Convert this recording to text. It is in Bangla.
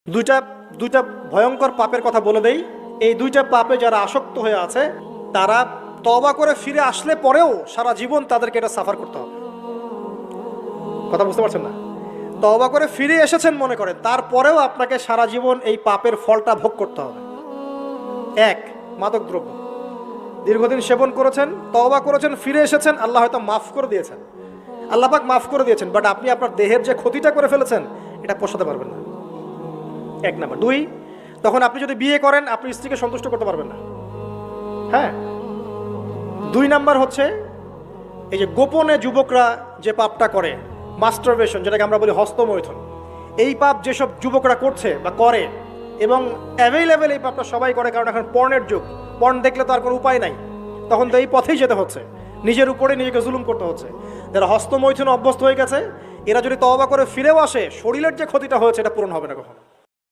দুইটা দুইটা ভয়ঙ্কর পাপের কথা বলে দেই। এই দুইটা পাপে যারা আসক্ত হয়ে আছে তারা তওবা করে ফিরে আসলে পরেও সারা জীবন তাদেরকে এটা সাফার করতে হবে। কথা বুঝতে পারছেন না? তওবা করে ফিরে এসেছেন মনে করেন, তারপরেও আপনাকে সারা জীবন এই পাপের ফলটা ভোগ করতে হবে। এক, মাদকদ্রব্য দীর্ঘদিন সেবন করেছেন, তওবা করেছেন, ফিরে এসেছেন, আল্লাহ হয়তো মাফ করে দিয়েছেন, আল্লাহ পাক মাফ করে দিয়েছেন, বাট আপনি আপনার দেহের যে ক্ষতিটা করে ফেলেছেন এটা পোষাতে পারবেন না। এক নাম্বার। দুই, তখন আপনি যদি বিয়ে করেন আপনি স্ত্রীকে সন্তুষ্ট করতে পারবেন না। হ্যাঁ। দুই নাম্বার হচ্ছে এই যে গোপনে যুবকরা যে পাপটা করে, মাস্টারবেশন, যেটাকে আমরা বলি হস্তমৈথুন, এই পাপ যেসব যুবকরা করছে বা করে, এবং অ্যাভেলেবেল এই পাপটা সবাই করে, কারণ এখন পর্নের যুগ, পর্ন দেখলে তো আর কোনো উপায় নাই, তখন তো এই পথেই যেতে হচ্ছে, নিজের উপরে নিজেকে জুলুম করতে হচ্ছে। যারা হস্তমৈথুনে অভ্যস্ত হয়ে গেছে এরা যদি তওবা করে ফিরেও আসে, শরীরের যে ক্ষতিটা হয়েছে এটা পূরণ হবে না কখনো।